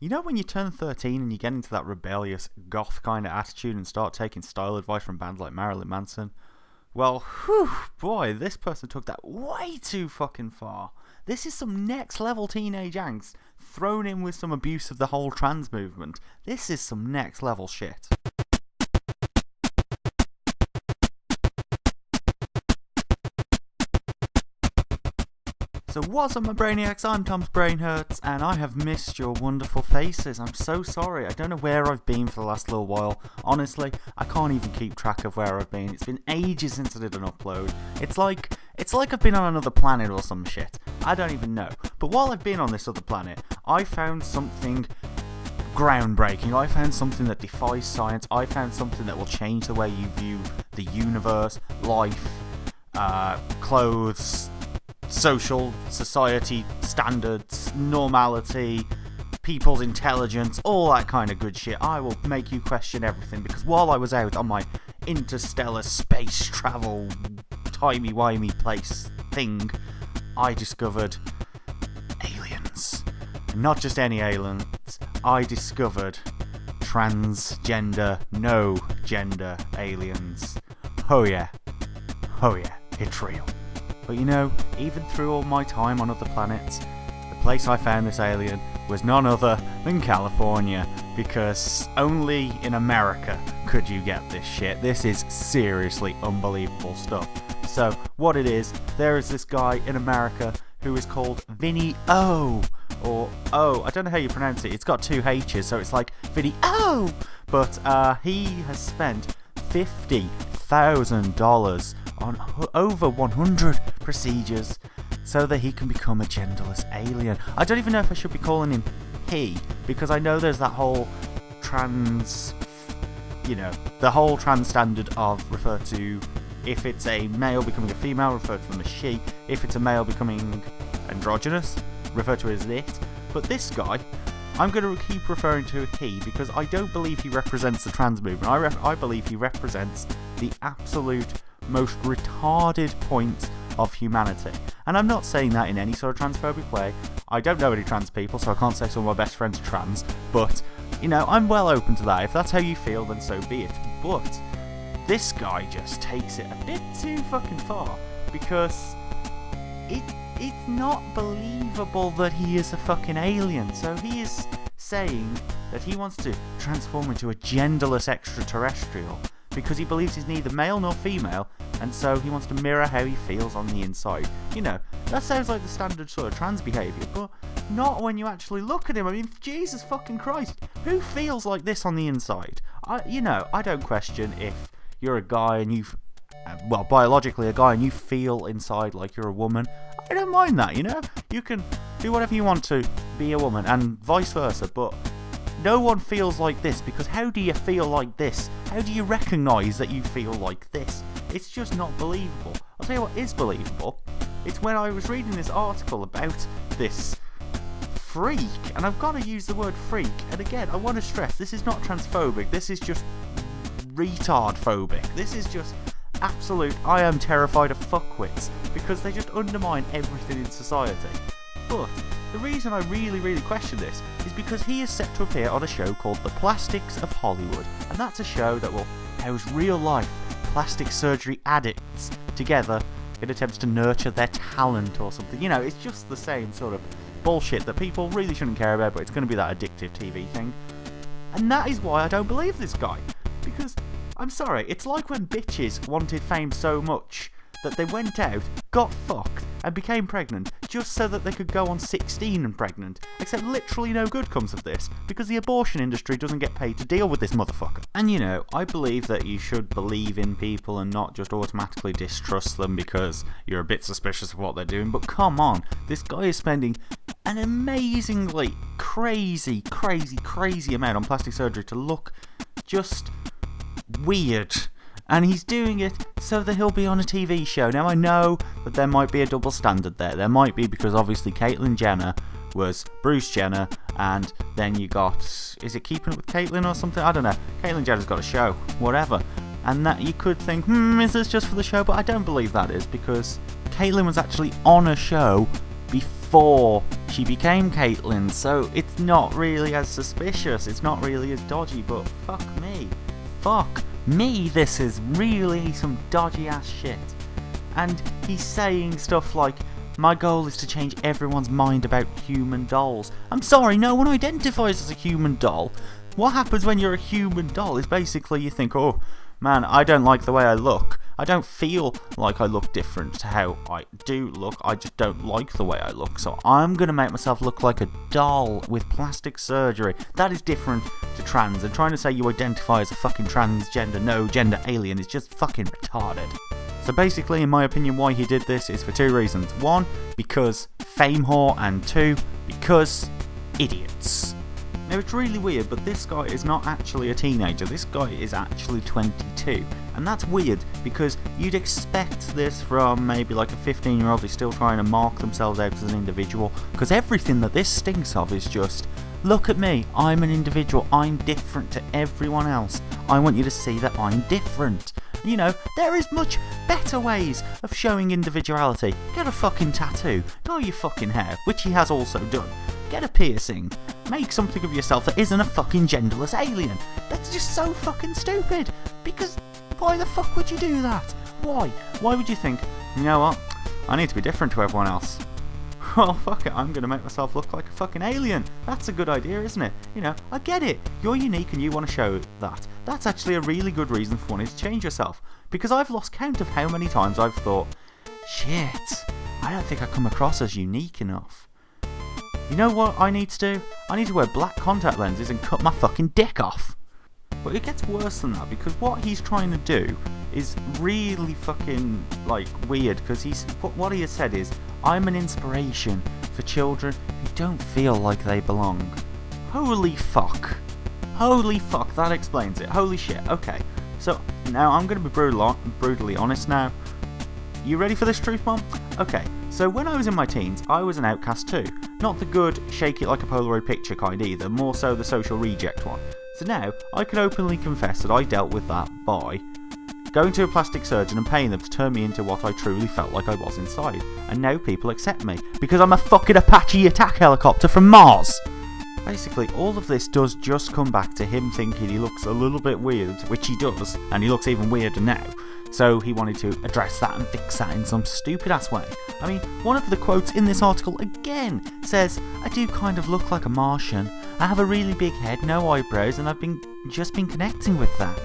You know when you turn 13 and you get into that rebellious, goth kind of attitude and start taking style advice from bands like Marilyn Manson? Well, whew, boy, this person took that way too fucking far. This is some next level teenage angst thrown in with some abuse of the whole trans movement. This is some next level shit. So what's up my brainiacs, I'm TomsBrainHurts, and I have missed your wonderful faces. I'm so sorry, I don't know where I've been for the last little while. Honestly, I can't even keep track of where I've been. It's been ages since I did an upload. It's like I've been on another planet or some shit. I don't even know. But while I've been on this other planet, I found something groundbreaking. I found something that defies science. I found something that will change the way you view the universe, life, clothes, social, society, standards, normality, people's intelligence, all that kind of good shit. I will make you question everything, because while I was out on my interstellar space travel timey-wimey place thing, I discovered aliens. And not just any aliens, I discovered transgender, no gender aliens. Oh yeah, it's real. But you know, even through all my time on other planets, the place I found this alien was none other than California, because only in America could you get this shit. This is seriously unbelievable stuff. So, what it is, there is this guy in America who is called Vinny O, or O, I don't know how you pronounce it, it's got two H's, so it's like Vinny O, but he has spent $50,000 on over 100 procedures so that he can become a genderless alien. I don't even know if I should be calling him he, because I know there's that whole trans, the whole trans standard of refer to, if it's a male becoming a female, refer to them as she. If it's a male becoming androgynous, refer to it as it. But this guy, I'm going to keep referring to he, because I don't believe he represents the trans movement. I believe he represents the absolute most retarded point of humanity. And I'm not saying that in any sort of transphobic way. I don't know any trans people, so I can't say some of my best friends are trans, but, I'm well open to that. If that's how you feel, then so be it. But this guy just takes it a bit too fucking far, because it's not believable that he is a fucking alien. So he is saying that he wants to transform into a genderless extraterrestrial because he believes he's neither male nor female, and so he wants to mirror how he feels on the inside. That sounds like the standard sort of trans behaviour, but not when you actually look at him. I mean, Jesus fucking Christ, who feels like this on the inside? I don't question if you're a guy and biologically a guy and you feel inside like you're a woman. I don't mind that, You can do whatever you want to be a woman, and vice versa, but no one feels like this, because how do you feel like this? How do you recognise that you feel like this? It's just not believable. I'll tell you what is believable. It's when I was reading this article about this freak, and I've got to use the word freak, and again, I want to stress, this is not transphobic, this is just retard phobic. This is just absolute, I am terrified of fuckwits, because they just undermine everything in society. But the reason I really, really question this is because he is set to appear on a show called The Plastics of Hollywood, and that's a show that will house real-life plastic surgery addicts together in attempts to nurture their talent or something. It's just the same sort of bullshit that people really shouldn't care about, but it's going to be that addictive TV thing. And that is why I don't believe this guy, because, I'm sorry, it's like when bitches wanted fame so much that they went out, got fucked, and became pregnant just so that they could go on 16 and pregnant. Except literally no good comes of this, because the abortion industry doesn't get paid to deal with this motherfucker. And I believe that you should believe in people and not just automatically distrust them because you're a bit suspicious of what they're doing, but come on, this guy is spending an amazingly crazy amount on plastic surgery to look just weird. And he's doing it so that he'll be on a TV show. Now, I know that there might be a double standard there. There might be, because obviously Caitlyn Jenner was Bruce Jenner, and then you got, is it Keeping Up with Caitlyn or something? I don't know. Caitlyn Jenner's got a show, whatever. And that you could think, is this just for the show? But I don't believe that is, because Caitlyn was actually on a show before before she became Caitlyn, so it's not really as suspicious, it's not really as dodgy, but fuck me, this is really some dodgy ass shit. And he's saying stuff like, my goal is to change everyone's mind about human dolls. I'm sorry, no one identifies as a human doll. What happens when you're a human doll is basically you think, oh man, I don't like the way I look. I don't feel like I look different to how I do look. I just don't like the way I look. So I'm going to make myself look like a doll with plastic surgery. That is different to trans. And trying to say you identify as a fucking transgender, no gender alien is just fucking retarded. So basically, in my opinion, why he did this is for two reasons. One, because fame whore, and two, because idiots. Now it's really weird, but this guy is not actually a teenager, this guy is actually 22. And that's weird, because you'd expect this from maybe like a 15-year-old who's still trying to mark themselves out as an individual, because everything that this stinks of is just, look at me, I'm an individual, I'm different to everyone else, I want you to see that I'm different. You know, there is much better ways of showing individuality. Get a fucking tattoo, dye your fucking hair, which he has also done. Get a piercing, make something of yourself that isn't a fucking genderless alien. That's just so fucking stupid, because why the fuck would you do that? Why? Why would you think, you know what, I need to be different to everyone else? Well, fuck it, I'm going to make myself look like a fucking alien. That's a good idea, isn't it? You know, I get it. You're unique and you want to show that. That's actually a really good reason for wanting to change yourself. Because I've lost count of how many times I've thought, shit, I don't think I come across as unique enough. You know what I need to do? I need to wear black contact lenses and cut my fucking dick off. But it gets worse than that, because what he's trying to do is really fucking, like, weird, because what he has said is, I'm an inspiration for children who don't feel like they belong. Holy fuck. Holy fuck, that explains it. Holy shit, okay. So, now I'm going to be brutally honest now. You ready for this truth bomb? Okay, so when I was in my teens, I was an outcast too. Not the good, shake it like a Polaroid picture kind either, more so the social reject one. So now, I can openly confess that I dealt with that by going to a plastic surgeon and paying them to turn me into what I truly felt like I was inside. And now people accept me, because I'm a fucking Apache attack helicopter from Mars! Basically, all of this does just come back to him thinking he looks a little bit weird, which he does, and he looks even weirder now. So he wanted to address that and fix that in some stupid ass way. I mean, one of the quotes in this article again says, I do kind of look like a Martian. I have a really big head, no eyebrows, and I've just been connecting with that.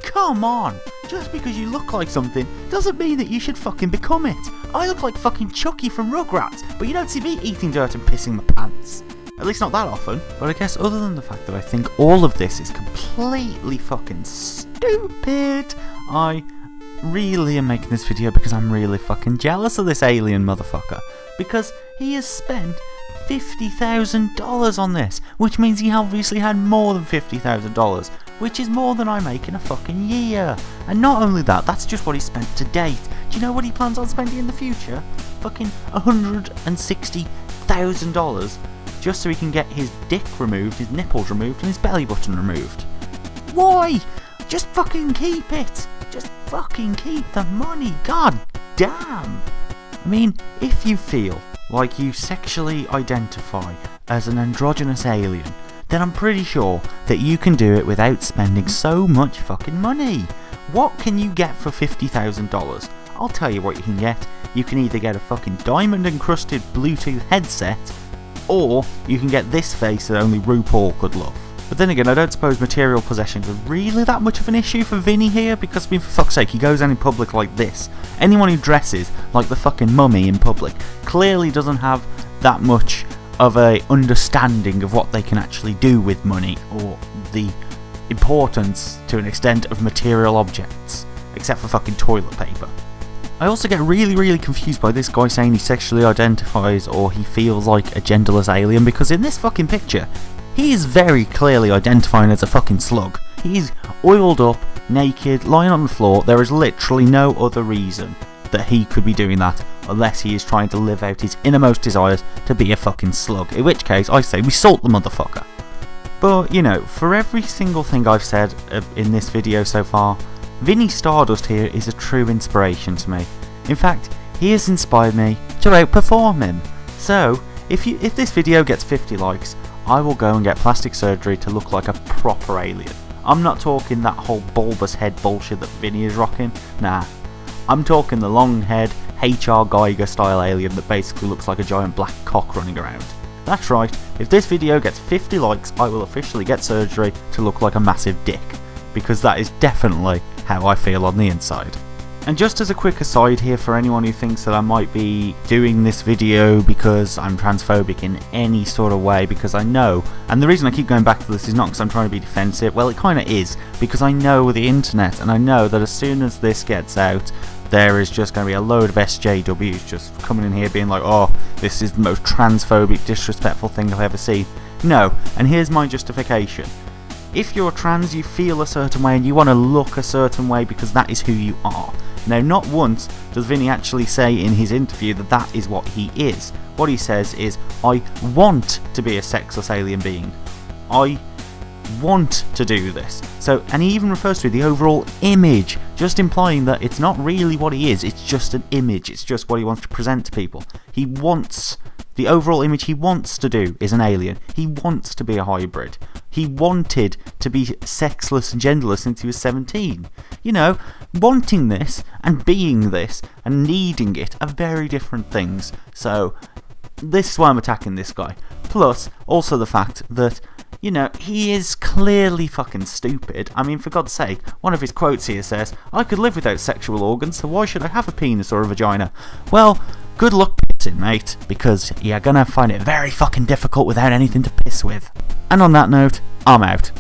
Come on! Just because you look like something doesn't mean that you should fucking become it. I look like fucking Chucky from Rugrats, but you don't see me eating dirt and pissing my pants. At least not that often. But I guess other than the fact that I think all of this is completely fucking stupid, I really am making this video because I'm really fucking jealous of this alien motherfucker. Because he has spent $50,000 on this, which means he obviously had more than $50,000, which is more than I make in a fucking year. And not only that, that's just what he spent to date. Do you know what he plans on spending in the future? Fucking $160,000 just so he can get his dick removed, his nipples removed, and his belly button removed. Why? Just fucking keep it. Just fucking keep the money. God damn. I mean, if you feel like you sexually identify as an androgynous alien, then I'm pretty sure that you can do it without spending so much fucking money. What can you get for $50,000? I'll tell you what you can get. You can either get a fucking diamond encrusted Bluetooth headset, or you can get this face that only RuPaul could love. But then again, I don't suppose material possessions are really that much of an issue for Vinny here, because I mean, for fuck's sake, he goes out in public like this. Anyone who dresses like the fucking mummy in public clearly doesn't have that much of a understanding of what they can actually do with money, or the importance, to an extent, of material objects, except for fucking toilet paper. I also get really confused by this guy saying he sexually identifies or he feels like a genderless alien, because in this fucking picture, he is very clearly identifying as a fucking slug. He's oiled up, naked, lying on the floor. There is literally no other reason that he could be doing that unless he is trying to live out his innermost desires to be a fucking slug, in which case I say we salt the motherfucker. But, you know, for every single thing I've said in this video so far, Vinny Stardust here is a true inspiration to me. In fact, he has inspired me to outperform him. So, if this video gets 50 likes, I will go and get plastic surgery to look like a proper alien. I'm not talking that whole bulbous head bullshit that Vinny is rocking, nah. I'm talking the long head, H.R. Geiger style alien that basically looks like a giant black cock running around. That's right, if this video gets 50 likes, I will officially get surgery to look like a massive dick, because that is definitely how I feel on the inside. And just as a quick aside here for anyone who thinks that I might be doing this video because I'm transphobic in any sort of way, because I know, and the reason I keep going back to this is not because I'm trying to be defensive, well it kinda is, because I know the internet, and I know that as soon as this gets out, there is just going to be a load of SJWs just coming in here being like, oh, this is the most transphobic, disrespectful thing I've ever seen. No, and here's my justification. If you're trans, you feel a certain way and you want to look a certain way because that is who you are. Now, not once does Vinny actually say in his interview that that is what he is. What he says is, I want to be a sexless alien being. I want to do this. So, and he even refers to the overall image, just implying that it's not really what he is, it's just an image, it's just what he wants to present to people. He wants, the overall image he wants to do is an alien. He wants to be a hybrid. He wanted to be sexless and genderless since he was 17. You know, wanting this and being this and needing it are very different things. So, this is why I'm attacking this guy. Plus, also the fact that, you know, he is clearly fucking stupid. I mean, for God's sake, one of his quotes here says, I could live without sexual organs, so why should I have a penis or a vagina? Well, good luck pissing, mate, because you're gonna find it very fucking difficult without anything to piss with. And on that note, I'm out.